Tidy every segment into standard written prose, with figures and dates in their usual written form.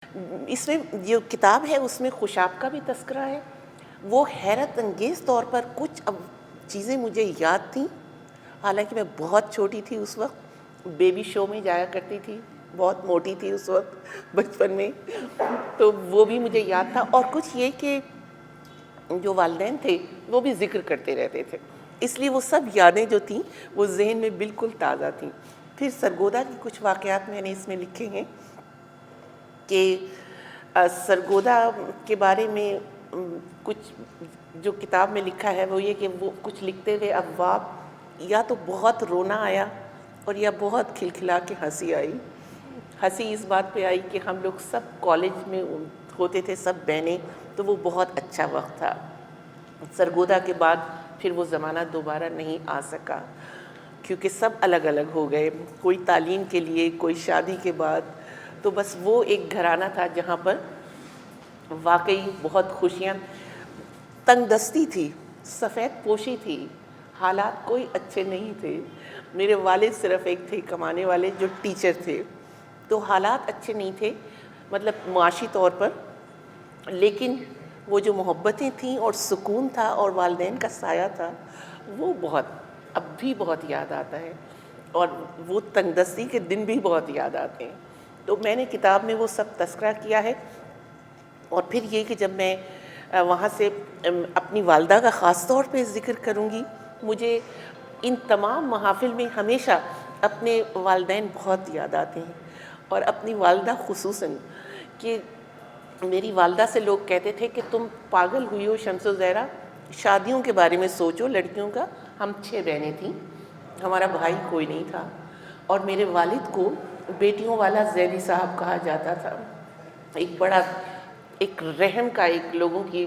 اس میں جو کتاب ہے اس میں خوشاب کا بھی تذکرہ ہے. وہ حیرت انگیز طور پر کچھ اب چیزیں مجھے یاد تھیں، حالانکہ میں بہت چھوٹی تھی اس وقت، بیبی شو میں جایا کرتی تھی، بہت موٹی تھی اس وقت بچپن میں، تو وہ بھی مجھے یاد تھا. اور کچھ یہ کہ جو والدین تھے وہ بھی ذکر کرتے رہتے تھے، اس لیے وہ سب یادیں جو تھیں وہ ذہن میں بالکل تازہ تھیں. پھر سرگودا کی کچھ واقعات میں نے اس میں لکھے ہیں کہ سرگودا کے بارے میں کچھ جو کتاب میں لکھا ہے وہ یہ کہ وہ کچھ لکھتے ہوئے ابواب یا تو بہت رونا آیا اور یا بہت کھلکھلا کے ہنسی آئی. ہنسی اس بات پہ آئی کہ ہم لوگ سب کالج میں ہوتے تھے، سب بہنیں، تو وہ بہت اچھا وقت تھا. سرگودا کے بعد پھر وہ زمانہ دوبارہ نہیں آ سکا کیونکہ سب الگ الگ ہو گئے، کوئی تعلیم کے لیے، کوئی شادی کے بعد. تو بس وہ ایک گھرانہ تھا جہاں پر واقعی بہت خوشیاں، تنگ دستی تھی، سفید پوشی تھی، حالات کوئی اچھے نہیں تھے. میرے والد صرف ایک تھے کمانے والے جو ٹیچر تھے، تو حالات اچھے نہیں تھے مطلب معاشی طور پر، لیکن وہ جو محبتیں تھیں اور سکون تھا اور والدین کا سایہ تھا وہ بہت اب بھی بہت یاد آتا ہے، اور وہ تنگ دستی کے دن بھی بہت یاد آتے ہیں. تو میں نے کتاب میں وہ سب تذکرہ کیا ہے. اور پھر یہ کہ جب میں وہاں سے اپنی والدہ کا خاص طور پہ ذکر کروں گی، مجھے ان تمام محافل میں ہمیشہ اپنے والدین بہت یاد آتے ہیں، اور اپنی والدہ خصوصاً، کہ میری والدہ سے لوگ کہتے تھے کہ تم پاگل ہوئی ہو شمس و زہرا، شادیوں کے بارے میں سوچو لڑکیوں کا. ہم 6 بہنیں تھیں، ہمارا بھائی کوئی نہیں تھا، اور میرے والد کو بیٹیوں والا زیدی صاحب کہا جاتا تھا. ایک بڑا ایک رحم کا ایک لوگوں کی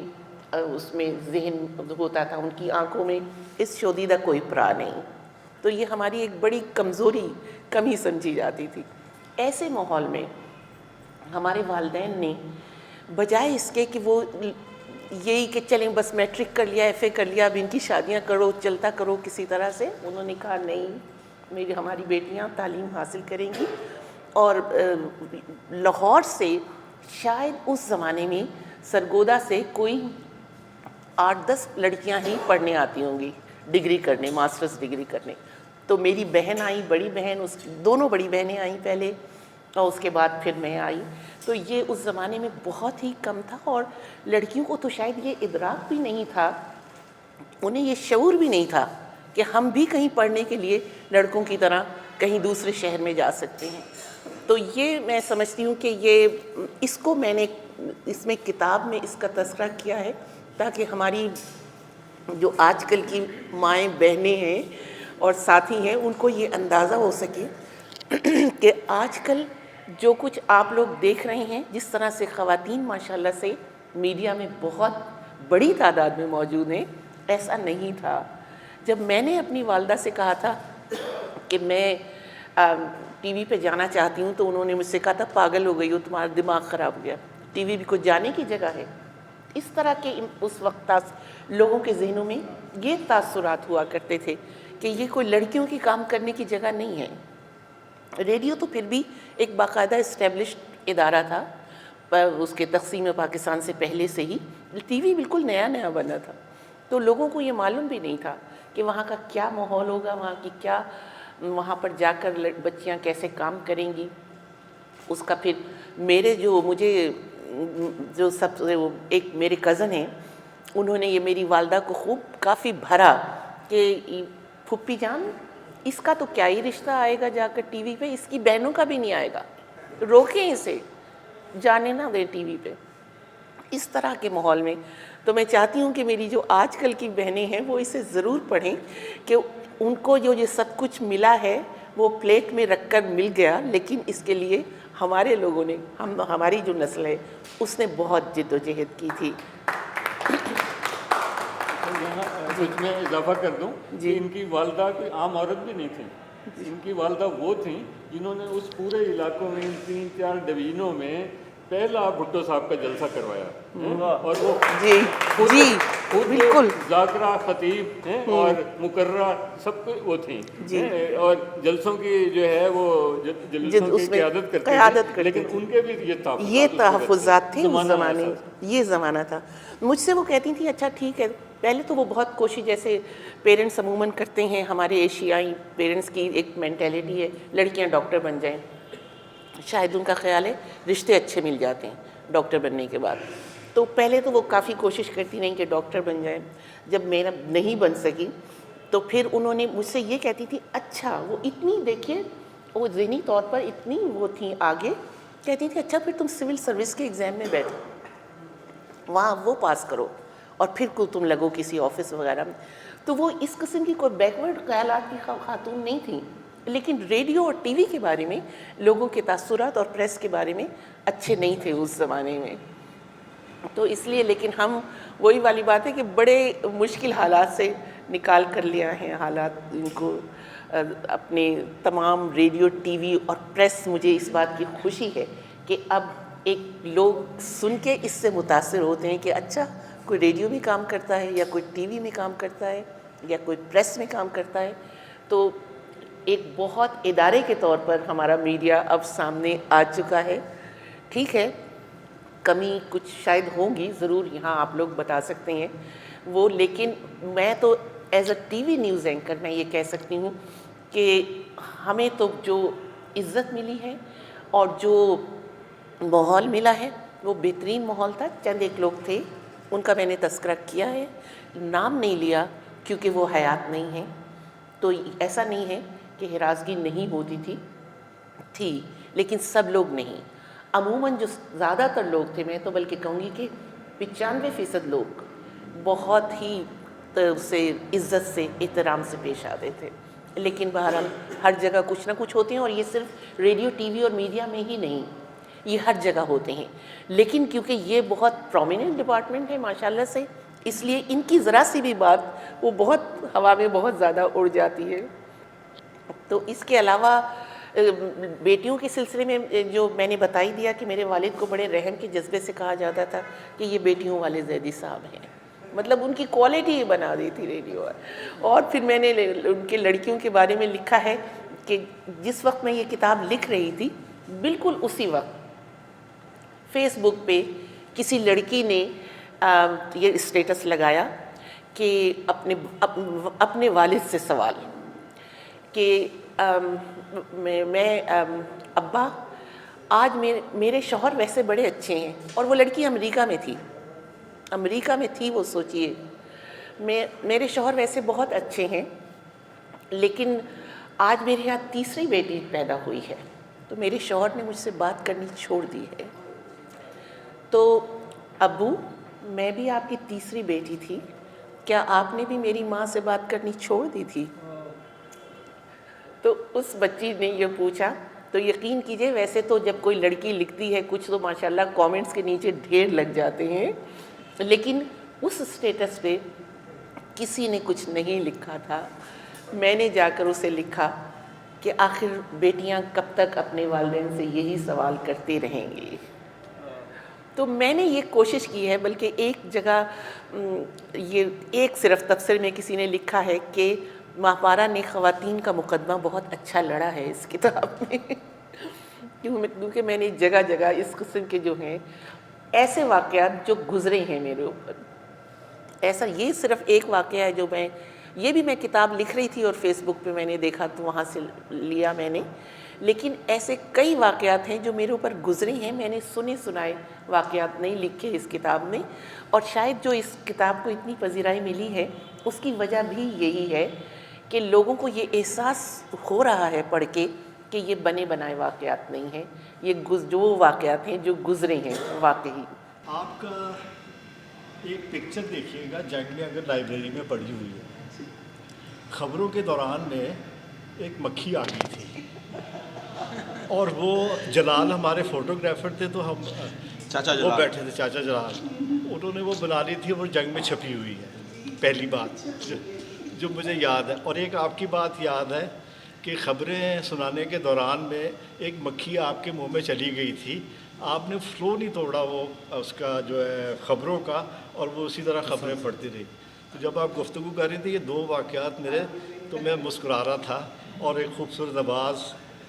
اس میں ذہن ہوتا تھا، ان کی آنکھوں میں اس شودیدہ کوئی پرا نہیں. تو یہ ہماری ایک بڑی کمزوری، کمی سمجھی جاتی تھی. ایسے ماحول میں ہمارے والدین نے بجائے اس کے کہ وہ یہی کہ چلیں بس میٹرک کر لیا، ایف اے کر لیا، اب ان کی شادیاں کرو، چلتا کرو کسی طرح سے، انہوں نے کہا نہیں، ہماری بیٹیاں تعلیم حاصل کریں گی. اور لاہور سے شاید اس زمانے میں سرگودا سے کوئی 8-10 لڑکیاں ہی پڑھنے آتی ہوں گی، ڈگری کرنے، ماسٹرز ڈگری کرنے. تو میری بہن آئی، بڑی بہن، دونوں بڑی بہنیں آئیں پہلے، اور اس کے بعد پھر میں آئی. تو یہ اس زمانے میں بہت ہی کم تھا، اور لڑکیوں کو تو شاید یہ ادراک بھی نہیں تھا، انہیں یہ شعور بھی نہیں تھا کہ ہم بھی کہیں پڑھنے کے لیے لڑکوں کی طرح کہیں دوسرے شہر میں جا سکتے ہیں. تو یہ میں سمجھتی ہوں کہ یہ اس کو میں نے اس میں کتاب میں اس کا تذکرہ کیا ہے تاکہ ہماری جو آج کل کی مائیں بہنیں ہیں اور ساتھی ہیں ان کو یہ اندازہ ہو سکے کہ آج کل جو کچھ آپ لوگ دیکھ رہے ہیں، جس طرح سے خواتین ماشاءاللہ سے میڈیا میں بہت بڑی تعداد میں موجود ہیں، ایسا نہیں تھا. جب میں نے اپنی والدہ سے کہا تھا کہ میں ٹی وی پہ جانا چاہتی ہوں، تو انہوں نے مجھ سے کہا تھا پاگل ہو گئی ہو، تمہارا دماغ خراب ہو گیا، ٹی وی بھی کوئی جانے کی جگہ ہے. اس طرح کے اس وقت لوگوں کے ذہنوں میں یہ تاثرات ہوا کرتے تھے کہ یہ کوئی لڑکیوں کی کام کرنے کی جگہ نہیں ہے. ریڈیو تو پھر بھی ایک باقاعدہ اسٹیبلشڈ ادارہ تھا، اس کے تقسیم پاکستان سے پہلے سے ہی. ٹی وی بالکل نیا نیا بنا تھا، تو لوگوں کو یہ معلوم بھی نہیں تھا کہ وہاں کا کیا ماحول ہوگا، وہاں کی کیا، وہاں پر جا کر بچیاں کیسے کام کریں گی. اس کا پھر میرے جو سب سے ایک میرے کزن ہیں، انہوں نے یہ میری والدہ کو خوب کافی بھرا کہ پھپھی جان اس کا تو کیا ہی رشتہ آئے گا جا کر ٹی وی پہ، اس کی بہنوں کا بھی نہیں آئے گا، روکیں اسے، جانے نہ دیں ٹی وی پہ. اس طرح کے ماحول میں تو میں چاہتی ہوں کہ میری جو آج کل کی بہنیں ہیں وہ اسے ضرور پڑھیں کہ ان کو جو یہ سب کچھ ملا ہے وہ پلیٹ میں رکھ کر مل گیا، لیکن اس کے لیے ہمارے لوگوں نے، ہماری جو نسل ہے اس نے بہت جد و جہد کی تھی. کچھ میں اضافہ کر دوں کہ ان کی والدہ کوئی عام عورت بھی نہیں تھیں. ان کی والدہ وہ تھیں جنہوں نے اس پورے علاقوں میں 3-4 ڈویژنوں میں پہلا بھٹو صاحب کا جلسہ کروایا اور وہ جی جی بالکل ذاکرہ خطیب ہیں اور مقررہ سب وہ تھیں اور جلسوں کی جو ہے وہ جلسوں کی قیادت کرتے تھے، لیکن ان کے بھی یہ تحفظات تھے اس زمانے، یہ زمانہ تھا۔ مجھ سے وہ کہتی تھیں اچھا ٹھیک ہے، پہلے تو وہ بہت کوشش، جیسے پیرنٹس عموماً کرتے ہیں، ہمارے ایشیائی پیرنٹس کی ایک مینٹیلٹی ہے لڑکیاں ڈاکٹر بن جائیں، شاید ان کا خیال ہے رشتے اچھے مل جاتے ہیں ڈاکٹر بننے کے بعد، تو پہلے تو وہ کافی کوشش کرتی رہیں کہ ڈاکٹر بن جائیں۔ جب میرا نہیں بن سکی تو پھر انہوں نے مجھ سے یہ کہتی تھی اچھا وہ اتنی، دیکھیے وہ ذہنی طور پر اتنی وہ تھیں آگے، کہتی تھی اچھا پھر تم سول سروس کے ایگزام میں بیٹھو، وہاں وہ پاس کرو اور پھر کو تم لگو کسی آفس وغیرہ میں۔ تو وہ اس قسم کی کوئی بیکورڈ خیالات کی خاتون نہیں تھیں، لیکن ریڈیو اور ٹی وی کے بارے میں لوگوں کے تاثرات اور پریس کے بارے میں اچھے نہیں تھے اس زمانے میں، تو اس لیے لیکن ہم وہی والی بات ہے کہ بڑے مشکل حالات سے نکال کر لیا ہے حالات ان کو اپنے تمام ریڈیو ٹی وی اور پریس۔ مجھے اس بات کی خوشی ہے کہ اب ایک لوگ سن کے اس سے متاثر ہوتے ہیں کہ اچھا کوئی ریڈیو میں کام کرتا ہے یا کوئی ٹی وی میں کام کرتا ہے یا کوئی پریس میں کام کرتا ہے، تو ایک بہت ادارے کے طور پر ہمارا میڈیا اب سامنے آ چکا ہے۔ ٹھیک ہے کمی کچھ شاید ہوں گی ضرور، یہاں آپ لوگ بتا سکتے ہیں وہ، لیکن میں تو as A T V news anchor میں یہ کہہ سکتی ہوں کہ ہمیں تو جو عزت ملی ہے اور جو ماحول ملا ہے وہ بہترین ماحول تھا۔ چند ایک لوگ تھے ان کا میں نے تذکرہ کیا ہے، نام نہیں لیا کیونکہ وہ حیات نہیں ہیں، تو ایسا نہیں ہے کہ ہراسگی نہیں ہوتی تھی، لیکن سب لوگ نہیں، عموماً جو زیادہ تر لوگ تھے، میں تو بلکہ کہوں گی کہ 95% لوگ بہت ہی سے عزت سے احترام سے پیش آتے تھے، لیکن بہرحال ہر جگہ کچھ نہ کچھ ہوتے ہیں، اور یہ صرف ریڈیو ٹی وی اور میڈیا میں ہی نہیں، یہ ہر جگہ ہوتے ہیں، لیکن کیونکہ یہ بہت پرومیننٹ ڈپارٹمنٹ ہے ماشاءاللہ سے، اس لیے ان کی ذرا سی بھی بات وہ بہت ہوا میں بہت زیادہ اڑ جاتی ہے۔ تو اس کے علاوہ بیٹیوں کے سلسلے میں جو میں نے بتا ہی دیا کہ میرے والد کو بڑے رحم کے جذبے سے کہا جاتا تھا کہ یہ بیٹیوں والے زیدی صاحب ہیں، مطلب ان کی کوالٹی ہی بنا دی تھی ریڈیو۔ اور پھر میں نے ان کے لڑکیوں کے بارے میں لکھا ہے کہ جس وقت میں یہ کتاب لکھ رہی تھی بالکل اسی وقت فیس بک پہ کسی لڑکی نے یہ اسٹیٹس لگایا کہ اپنے والد سے سوال کہ میں ابا آج میرے شوہر ویسے بڑے اچھے ہیں، اور وہ لڑکی امریکہ میں تھی، وہ سوچئے میرے شوہر ویسے بہت اچھے ہیں، لیکن آج میرے یہاں تیسری بیٹی پیدا ہوئی ہے تو میرے شوہر نے مجھ سے بات کرنی چھوڑ دی ہے، تو ابو میں بھی آپ کی تیسری بیٹی تھی، کیا آپ نے بھی میری ماں سے بات کرنی چھوڑ دی تھی؟ تو اس بچی نے یہ پوچھا، تو یقین کیجئے ویسے تو جب کوئی لڑکی لکھتی ہے کچھ تو ماشاءاللہ کامنٹس کے نیچے ڈھیر لگ جاتے ہیں، لیکن اس اسٹیٹس پہ کسی نے کچھ نہیں لکھا تھا۔ میں نے جا کر اسے لکھا کہ آخر بیٹیاں کب تک اپنے والدین سے یہی سوال کرتے رہیں گی۔ تو میں نے یہ کوشش کی ہے، بلکہ ایک جگہ یہ ایک صرف تبصرے میں کسی نے لکھا ہے کہ ماہپارہ نے خواتین کا مقدمہ بہت اچھا لڑا ہے اس کتاب میں، کیونکہ میں نے جگہ جگہ اس قسم کے جو ہیں ایسے واقعات جو گزرے ہیں میرے اوپر، ایسا یہ صرف ایک واقعہ ہے جو یہ بھی میں کتاب لکھ رہی تھی اور فیس بک پہ میں نے دیکھا تو وہاں سے لیا میں نے، لیکن ایسے کئی واقعات ہیں جو میرے اوپر گزرے ہیں، میں نے سنے سنائے واقعات نہیں لکھے اس کتاب میں، اور شاید جو اس کتاب کو اتنی پذیرائی ملی ہے اس کی وجہ بھی یہی ہے کہ لوگوں کو یہ احساس ہو رہا ہے پڑھ کے کہ یہ بنے بنائے واقعات نہیں ہیں، یہ جو واقعات ہیں جو گزرے ہیں واقعی۔ آپ کا ایک پکچر دیکھیے گا جنگ میں اگر لائبریری میں پڑی ہوئی ہے، خبروں کے دوران میں ایک مکھی آ گئی تھی، اور وہ جلال ہمارے فوٹوگرافر تھے تو ہم وہ بیٹھے تھے، چاچا جلال، انہوں نے وہ بنا لی تھی، وہ جنگ میں چھپی ہوئی ہے، پہلی بات جو مجھے یاد ہے۔ اور ایک آپ کی بات یاد ہے کہ خبریں سنانے کے دوران میں ایک مکھی آپ کے منہ میں چلی گئی تھی، آپ نے فلو نہیں توڑا وہ اس کا جو ہے خبروں کا، اور وہ اسی طرح خبریں پڑھتی رہی. تو جب آپ گفتگو کر رہی تھی یہ دو واقعات میرے، تو میں مسکرا رہا تھا، اور ایک خوبصورت آواز،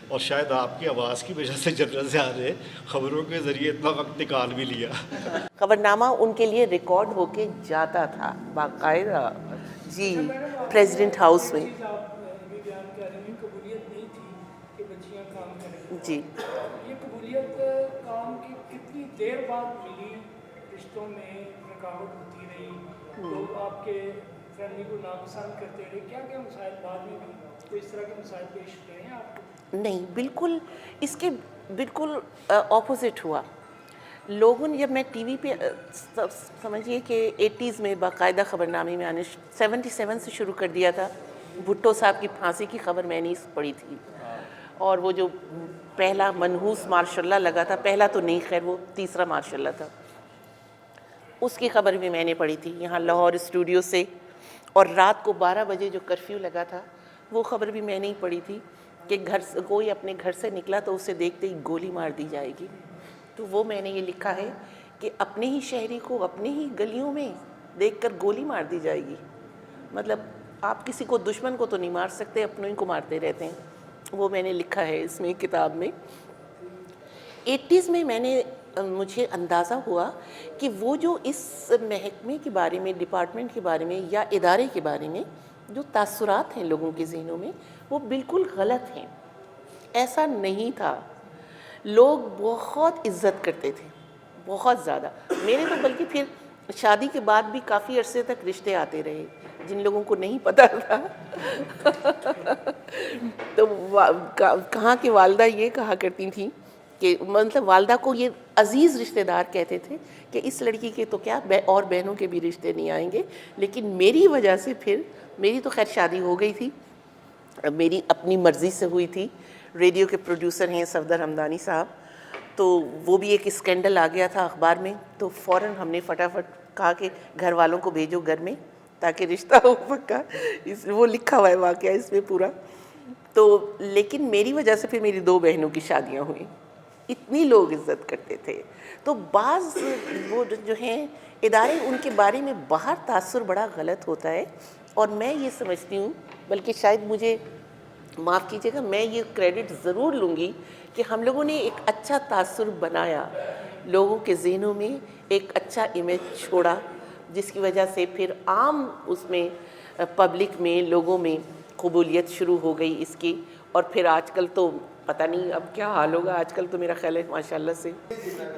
اور شاید آپ کی آواز کی وجہ سے جنرل سے آ رہے خبروں کے ذریعے اتنا وقت نکال بھی لیا. خبرنامہ ان کے لیے ریکارڈ ہو کے جاتا تھا باقاعدہ. جی پریزیڈنٹ ہاؤس میں. قبولیت نہیں تھی کہ بچیاں کام کریں. جی یہ قبولیت کام کی کتنی دیر بعد ملی؟ رشتوں میں رکاوٹ ہوتی رہی، لوگ آپ کے فیملی کو ناپسند کرتے رہے، کیا کیا مسائل بعد میں بھی کوئی اس طرح کے مسائل پیش ہوئے ہیں آپ کو؟ نہیں، بالکل اس کے بالکل اپوزٹ ہوا. لوگوں نے، جب میں ٹی وی پہ سمجھیے کہ 80s میں باقاعدہ خبرنامے میں آنے 77 سے شروع کر دیا تھا. بھٹو صاحب کی پھانسی کی خبر میں نہیں پڑھی تھی، اور وہ جو پہلا منحوس ماشاء اللہ لگا تھا، پہلا تو نہیں خیر وہ تیسرا ماشاء اللہ تھا، اس کی خبر بھی میں نے پڑھی تھی یہاں لاہور اسٹوڈیو سے. اور رات کو 12 بجے جو کرفیو لگا تھا وہ خبر بھی میں نے ہی پڑھی تھی کہ گھر سے کوئی اپنے گھر سے نکلا تو اسے دیکھتے ہی گولی مار دی جائے گی. تو وہ میں نے یہ لکھا ہے کہ اپنے ہی شہری کو اپنے ہی گلیوں میں دیکھ کر گولی مار دی جائے گی. مطلب آپ کسی کو، دشمن کو تو نہیں مار سکتے، اپنوں ہی کو مارتے رہتے ہیں. وہ میں نے لکھا ہے اس میں کتاب میں. 80s میں نے مجھے اندازہ ہوا کہ وہ جو اس محکمے کے بارے میں، ڈپارٹمنٹ کے بارے میں یا ادارے کے بارے میں جو تاثرات ہیں لوگوں کے ذہنوں میں، وہ بالکل غلط ہیں. ایسا نہیں تھا. لوگ بہت عزت کرتے تھے، بہت زیادہ. میرے تو بلکہ پھر شادی کے بعد بھی کافی عرصے تک رشتے آتے رہے جن لوگوں کو نہیں پتہ تھا. تو کہاں کی والدہ یہ کہا کرتی تھیں کہ مطلب والدہ کو یہ عزیز رشتہ دار کہتے تھے کہ اس لڑکی کے تو کیا اور بہنوں کے بھی رشتے نہیں آئیں گے. لیکن میری وجہ سے پھر، میری تو خیر شادی ہو گئی تھی، میری اپنی مرضی سے ہوئی تھی. ریڈیو کے پروڈیوسر ہیں صفدر حمدانی صاحب، تو وہ بھی ایک اسکینڈل آ گیا تھا اخبار میں، تو فوراً ہم نے فٹافٹ کہا کہ گھر والوں کو بھیجو گھر میں تاکہ رشتہ ہو پکا. وہ لکھا ہوا ہے واقعہ اس میں پورا. تو لیکن میری وجہ سے پھر میری 2 بہنوں کی شادیاں ہوئیں. اتنی لوگ عزت کرتے تھے. تو بعض وہ جو ہیں ادارے، ان کے بارے میں باہر تاثر بڑا غلط ہوتا ہے. اور میں یہ سمجھتی ہوں، بلکہ شاید مجھے معاف کیجیے گا، میں یہ کریڈٹ ضرور لوں گی کہ ہم لوگوں نے ایک اچھا تاثر بنایا، لوگوں کے ذہنوں میں ایک اچھا امیج چھوڑا، جس کی وجہ سے پھر عام اس میں پبلک میں، لوگوں میں قبولیت شروع ہو گئی اس کی. اور پھر آج کل تو پتہ نہیں اب کیا حال ہوگا. آج کل تو میرا خیال ہے ماشاء اللہ سے.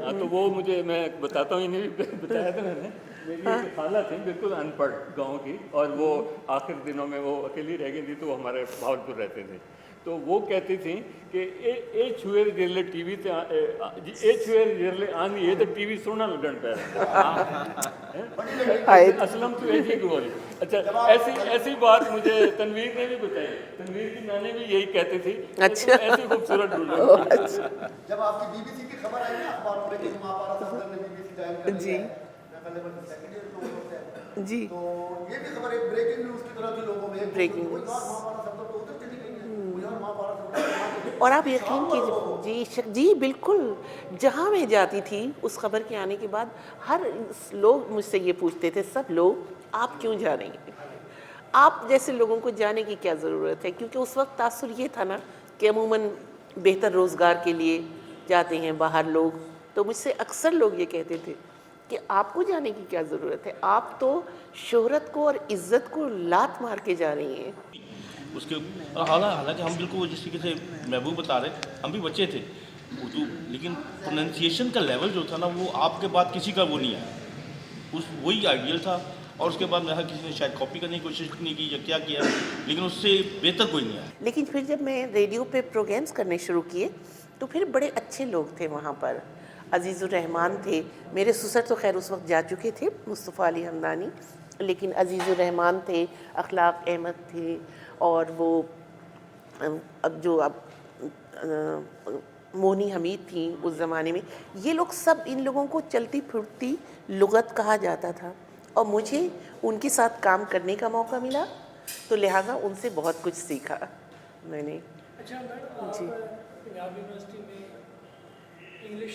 ہاں تو وہ مجھے، میں بتاتا ہوں، انہیں بھی بتایا تھا میں نے. میری ایک خالہ تھی بالکل ان پڑھ گاؤں کی، اور وہ آخر دنوں میں وہ اکیلی رہ گئی تھی، تو وہ ہمارے بھاولپور رہتے تھے. تو وہ کہتی تھیں کہ اے چھوئے جرلے ٹی وی تے اے چھوئے جرلے آن یہ تو ٹی وی سننا لگن پہ اسلم تو ایک ہی گول. اچھا، ایسی بات مجھے تنویر نے بھی بتائی. تنویر کی نانے بھی یہی کہتی تھی. اچھا، ایسی خوبصورت ڈھونڈو. جب آپ کی بی بی سی کی خبر آئی نا اخباروں میں کہ مہاپارا صفدر نے بی بی سی جوائن کر لیا جی جی، تو یہ بھی خبر ایک بریکنگ نیوز کی طرح تھی لوگوں میں. Breaking news. مہاپارا صفدر تو ادھر چلی گئی ہیں، کوئی اور مہاپارا صفدر. اور آپ یقین کیجیے جی بالکل، جہاں میں جاتی تھی اس خبر کے آنے کے بعد ہر لوگ مجھ سے یہ پوچھتے تھے، سب لوگ، آپ کیوں جا رہی ہیں؟ آپ جیسے لوگوں کو جانے کی کیا ضرورت ہے؟ کیونکہ اس وقت تاثر یہ تھا نا کہ عموماً بہتر روزگار کے لیے جاتے ہیں باہر لوگ. تو مجھ سے اکثر لوگ یہ کہتے تھے کہ آپ کو جانے کی کیا ضرورت ہے، آپ تو شہرت کو اور عزت کو لات مار کے جا رہی ہیں. اس کے حالانکہ ہم بالکل جس طریقے سے محبوب بتا رہے، ہم بھی بچے تھے اردو، لیکن پروننسیشن کا لیول جو تھا نا وہ آپ کے بعد کسی کا وہ نہیں آیا. وہی آئیڈیل تھا. اور اس کے بعد میں کسی نے شاید کاپی کرنے کی کوشش نہیں کی یا کیا کیا، لیکن اس سے بہتر کوئی نہیں آیا. لیکن پھر جب میں ریڈیو پہ پروگرامز کرنے شروع کیے تو پھر بڑے اچھے لوگ تھے وہاں پر. عزیز الرحمان تھے، میرے سسر تو خیر اس وقت جا چکے تھے، مصطفیٰ علی حمدانی، لیکن عزیز الرحمان تھے، اخلاق احمد تھے، اور وہ اب جو مونی حمید تھیں اس زمانے میں. یہ لوگ سب، ان لوگوں کو چلتی پھرتی لغت کہا جاتا تھا، اور مجھے ان کے ساتھ کام کرنے کا موقع ملا، تو لہٰذا ان سے بہت کچھ سیکھا میں نے. اچھا میڈم، آپ پنجاب یونیورسٹی میں انگلش